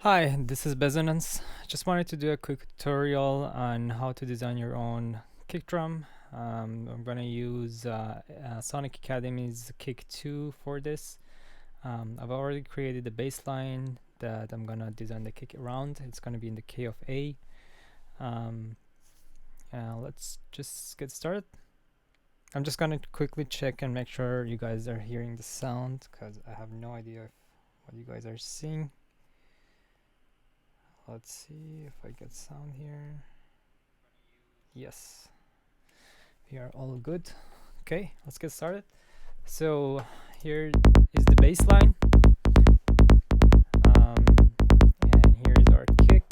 Hi, this is Bezonance. Just wanted to do a quick tutorial on how to design your own kick drum. I'm going to use Sonic Academy's Kick 2 for this. I've already created the baseline that I'm going to design the kick around. It's going to be in the key of A. Let's just get started. I'm just going to quickly check and make sure you guys are hearing the sound, because I have no idea what you guys are seeing. Let's see if I get sound here. Yes, we are all good. Okay, let's get started. So here is the baseline, and here is our kick.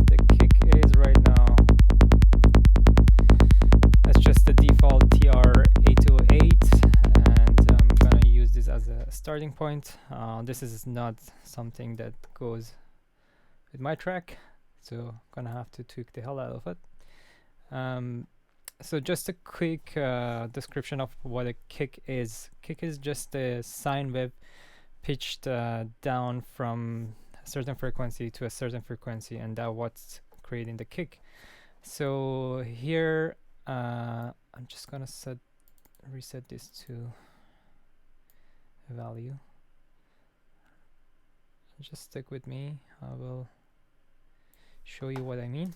The kick is right now, that's just the default TR-808, and I'm gonna use this as a starting point. This is not something that goes with my track, so I'm gonna have to tweak the hell out of it. So just a quick description of what a kick is. Kick is just a sine wave pitched down from a certain frequency to a certain frequency, and that's what's creating the kick. So here I'm just gonna reset this to a value. Just stick with me, I will show you what I mean.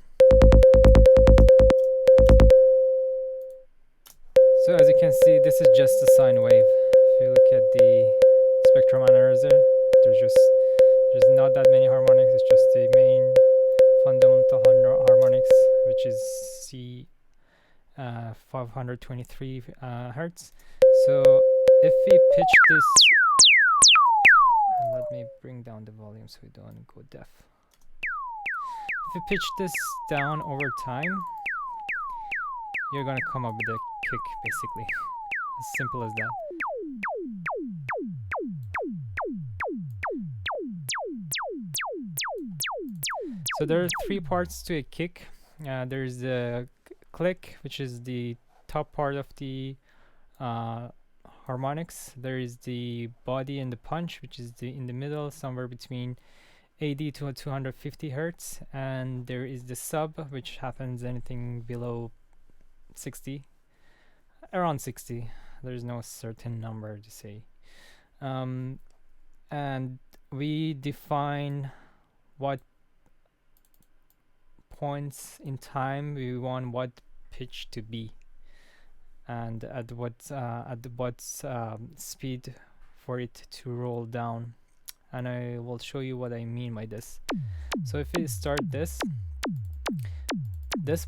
So as you can see, this is just a sine wave. If you look at the spectrum analyzer, there's not that many harmonics. It's just the main fundamental harmonics, which is C 523 hertz. So if we pitch this, and let me bring down the volume so we don't go deaf. If you pitch this down over time, you're gonna come up with a kick, basically. As simple as that. So there are three parts to a kick. There's the click, which is the top part of the harmonics. There is the body and the punch, which is in the middle, somewhere between 80 to 250 hertz, and there is the sub, which happens anything below 60, around 60. There's no certain number to say. And we define what points in time we want what pitch to be, and at what speed for it to roll down, and I will show you what I mean by this. So if we start this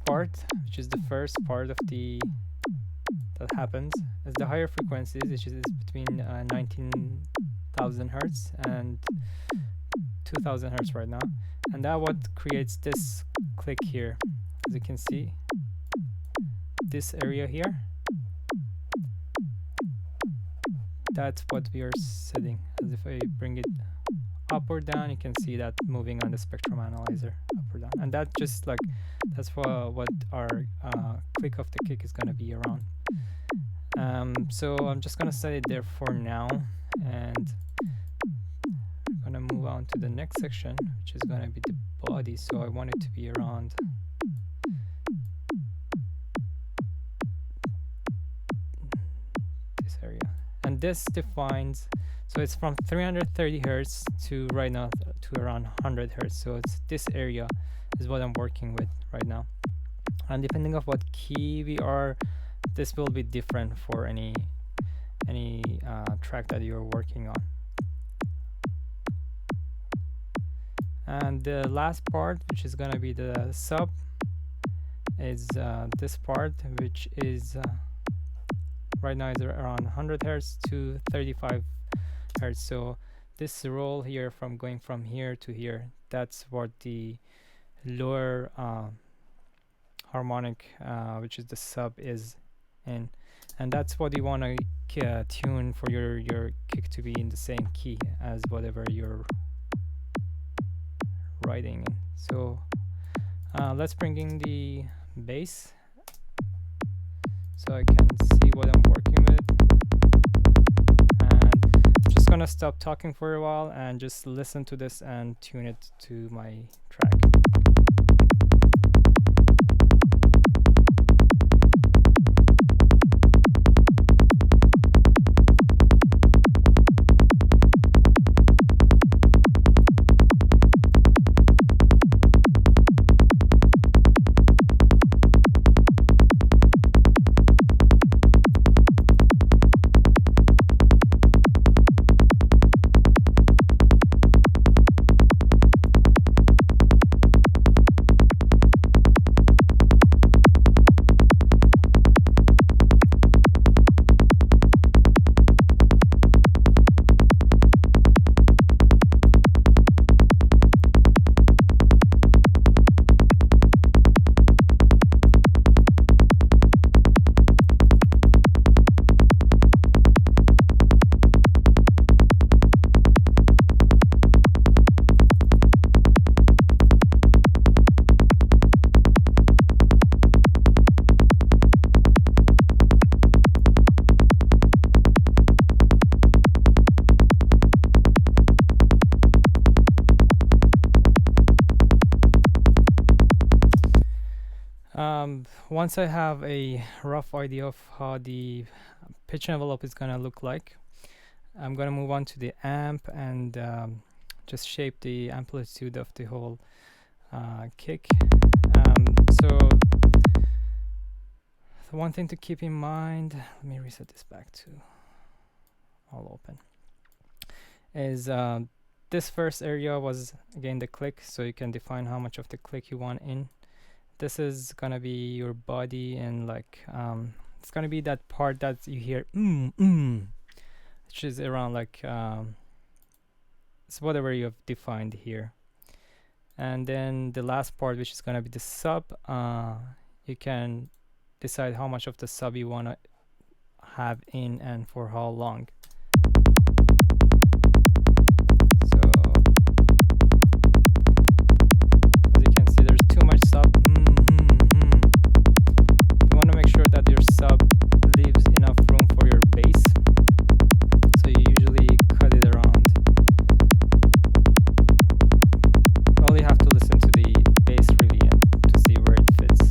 part, which is the first part of that happens, is the higher frequencies, which is between 19,000 hertz and 2,000 hertz right now, and that what creates this click here. As you can see, this area here, that's what we are setting. As if I bring it up or down, you can see that moving on the spectrum analyzer, up or down, and that just like that's what our click of the kick is going to be around. So I'm just going to set it there for now, and I'm going to move on to the next section, which is going to be the body. So I want it to be around this area, and this defines, so it's from 330 hertz to right now to around 100 hertz. So it's this area is what I'm working with right now, and depending on what key we are, this will be different for any track that you're working on. And the last part, which is gonna be the sub, is this part, which is right now is around 100 hertz to 35 hertz. So this roll here, from going from here to here, that's what the lower harmonic, which is the sub, is in, and that's what you want to tune for your kick to be in the same key as whatever you're writing in. So let's bring in the bass so I can see what I'm working with, and just gonna stop talking for a while and just listen to this and tune it to my track. Once I have a rough idea of how the pitch envelope is gonna look like, I'm gonna move on to the amp and just shape the amplitude of the whole kick. So one thing to keep in mind, let me reset this back to all open, is this first area was again the click, so you can define how much of the click you want in. This is gonna be your body, and like it's gonna be that part that you hear which is around like it's whatever you have defined here. And then the last part, which is gonna be the sub, you can decide how much of the sub you wanna have in and for how long. So as you can see, there's too much sub. You wanna make sure that your sub leaves enough room for your bass. So you usually cut it around. All you have to listen to the bass really and to see where it fits.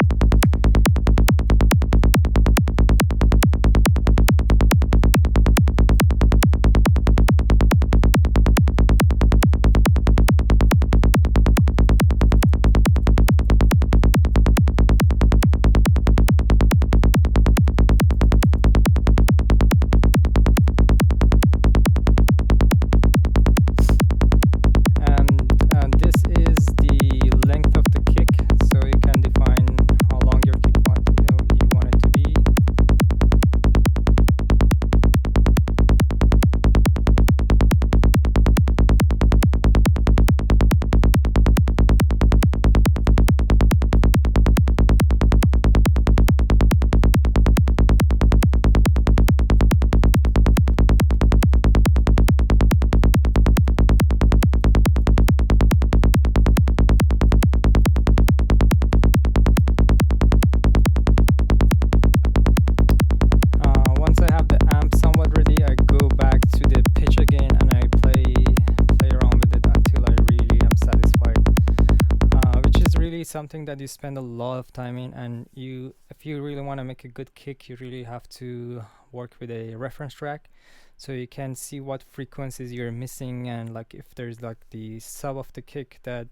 Something that you spend a lot of time in, and if you really want to make a good kick, you really have to work with a reference track so you can see what frequencies you're missing, and like if there's like the sub of the kick that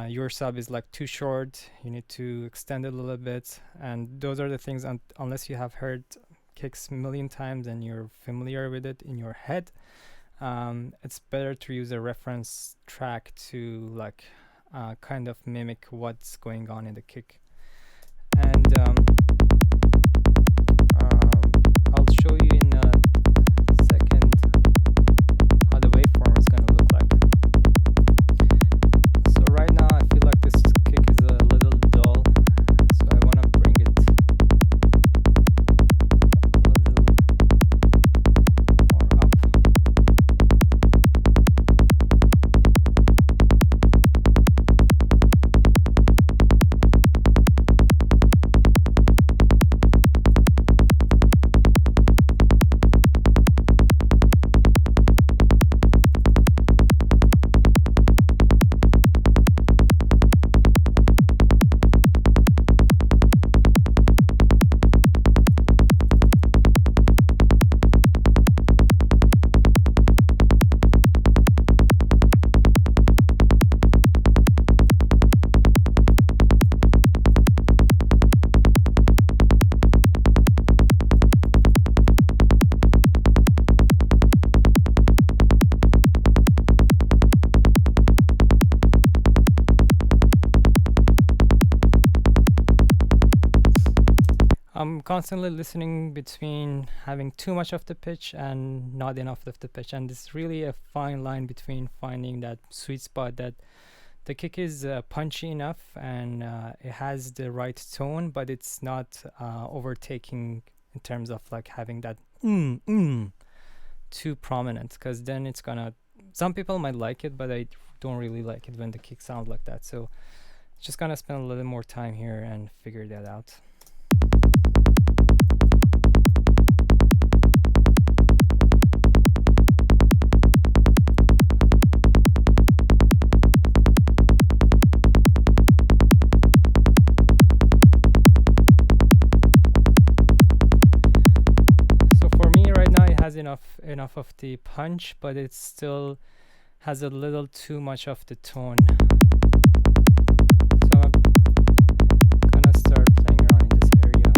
your sub is like too short, you need to extend it a little bit. And those are the things, unless you have heard kicks a million times and you're familiar with it in your head, it's better to use a reference track to like kind of mimic what's going on in the kick. And I'll show you in a second how the waveform is going to look like. So right now I feel like this kick is a little dull, so I want to bring it a little more up. I'm constantly listening between having too much of the pitch and not enough of the pitch, and it's really a fine line between finding that sweet spot that the kick is punchy enough and it has the right tone, but it's not overtaking in terms of like having that too prominent, because then it's gonna, some people might like it, but I don't really like it when the kick sounds like that. So just gonna spend a little more time here and figure that out. So for me right now, it has enough of the punch, but it still has a little too much of the tone. So I'm gonna start playing around in this area.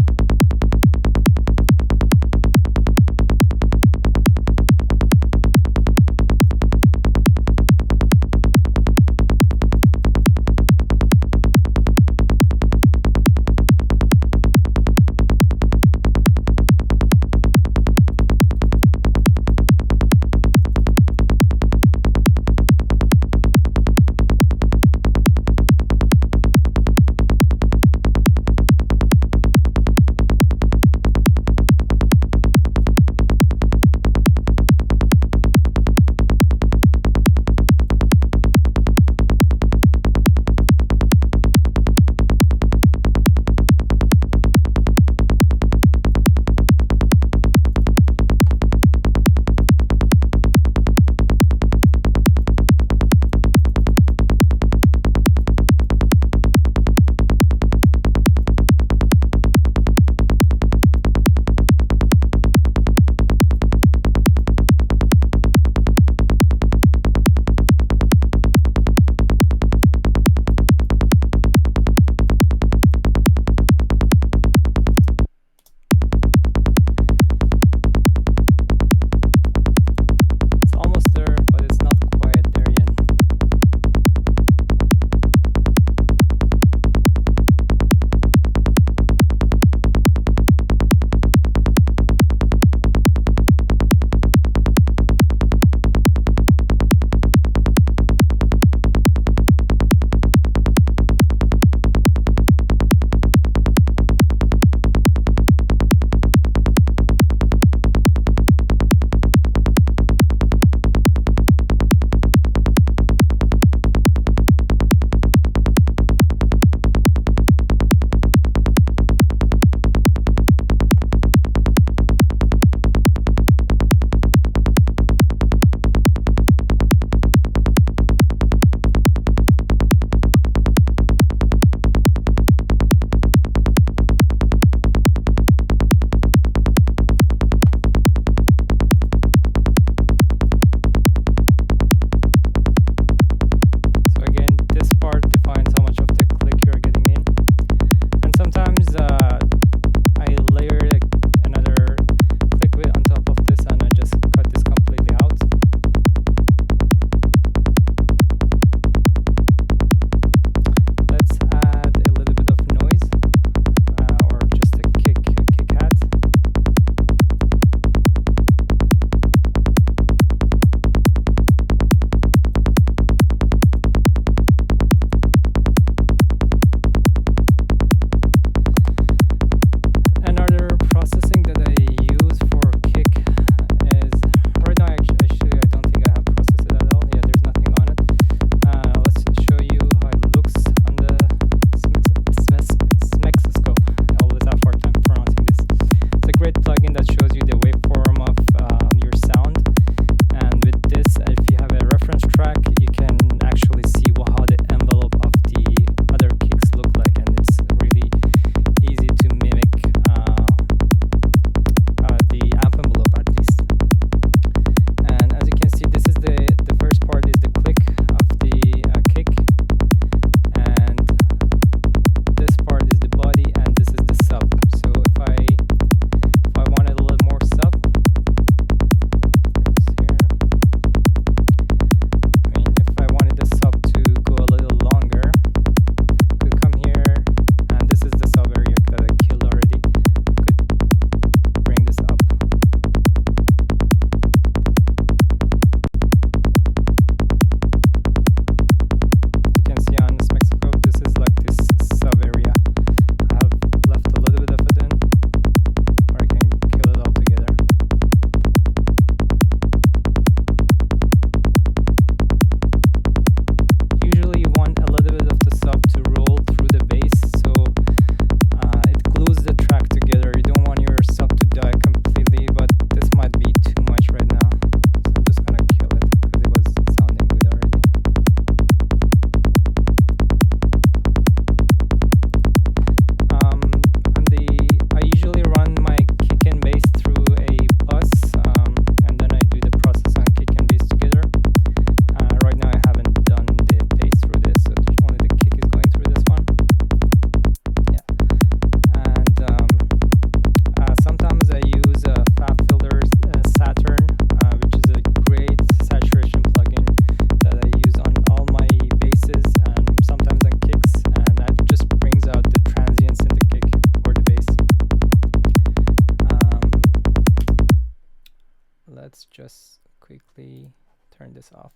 this off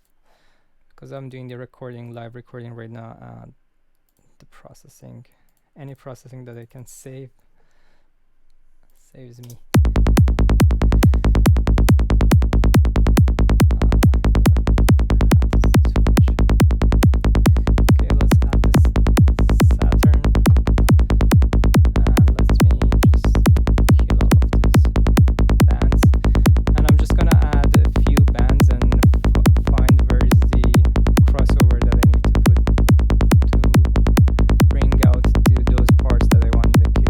because I'm doing the recording, live recording right now. The processing, any processing that I can save saves me. Okay, let's add this Saturn, and let me just kill all of these bands, and I'm just gonna add a few bands and find where is the crossover that I need to put to bring out to those parts that I want in the kick.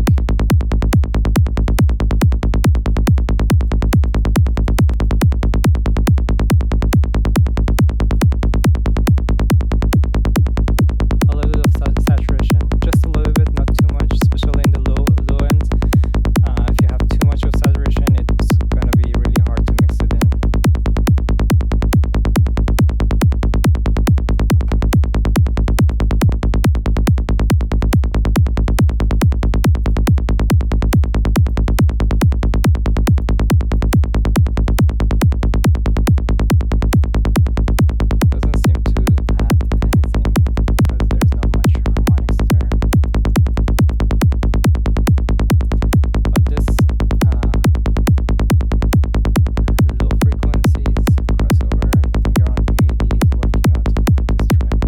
A little bit of saturation, just a little bit, not too much, especially in the low end. If you have too much of saturation, it's gonna be really hard to mix it in. Doesn't seem to add anything because there's not much harmonics there. But this low frequencies crossover, I think around 80 is working out for this track.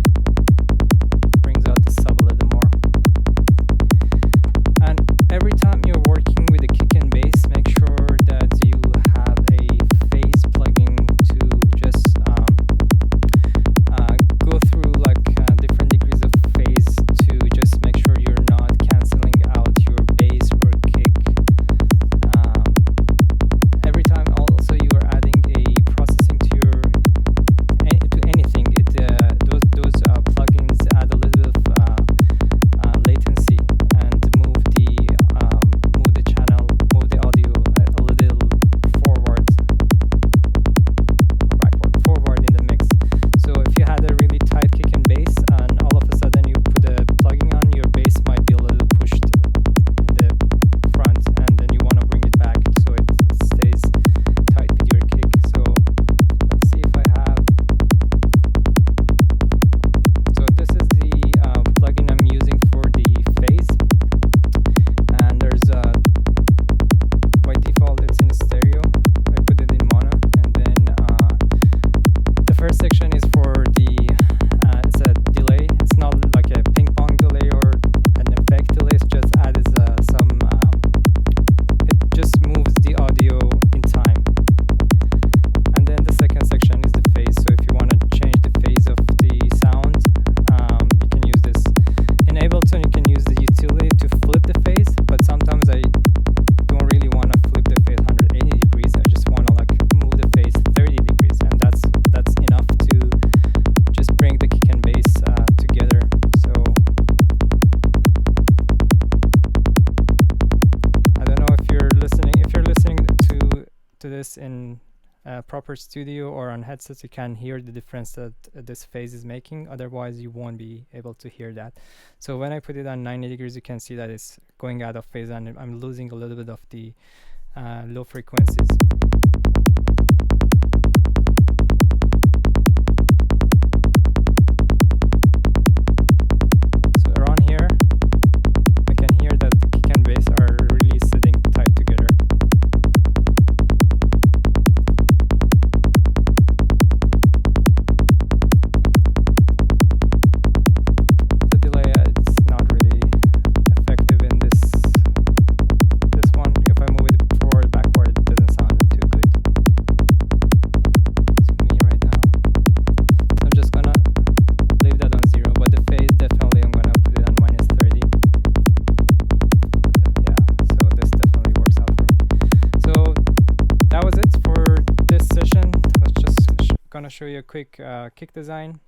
Brings out the sub a little more. And every time you're working with the kick and bass, make sure that you have a phase plugin to just go through like different degrees of phase to just make sure you're not canceling out your bass or kick. Every time also you are adding a processing to your to anything, those plugins add a little bit of latency and move the channel, move the audio a little forward or backward, forward in the mix. So if you had a really tight kick and bass and all of a sudden you put a plugin on, your bass might be a little pushed in the front, and then you want to bring it back so it stays tight with your kick. So let's see if I have. So this is the plugin I'm using for the phase, and there's by default it's in stereo. I put it in mono, and then the first section is for the it's a delay. It's not like a ping pong delay or an effect delay. It's just adds some it just moves the audio in time. And then the second section is the phase. So if you want to change the phase of the sound, you can use this. In Ableton you can use the utility to flip the phase, but sometimes I don't really want to flip the phase 180 degrees. I just want to like move the phase 30 degrees, and that's enough to just bring the kick and bass together. So I don't know if you're listening to this in a proper studio or on headsets, you can hear the difference that this phase is making. Otherwise you won't be able to hear that. So when I put it on 90 degrees, you can see that it's going out of phase and I'm losing a little bit of the low frequencies. So around here I can hear that the kick and bass are really sitting tight together. The delay, it's not really effective in this one. If I move it forward, backward, it doesn't sound too good to me right now. So I'm just gonna leave that on 0, but the phase definitely I'm gonna put it on -30. Yeah, so this definitely works out for me. So that was it for this session. I was just gonna show you a quick kick design,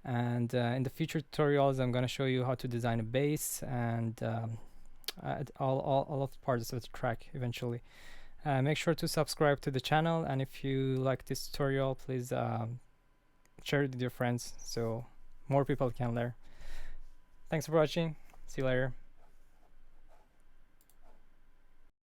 and in the future tutorials I'm gonna show you how to design a bass and all of the parts of the track eventually. Make sure to subscribe to the channel, and if you like this tutorial, please share it with your friends so more people can learn. Thanks for watching. See you later.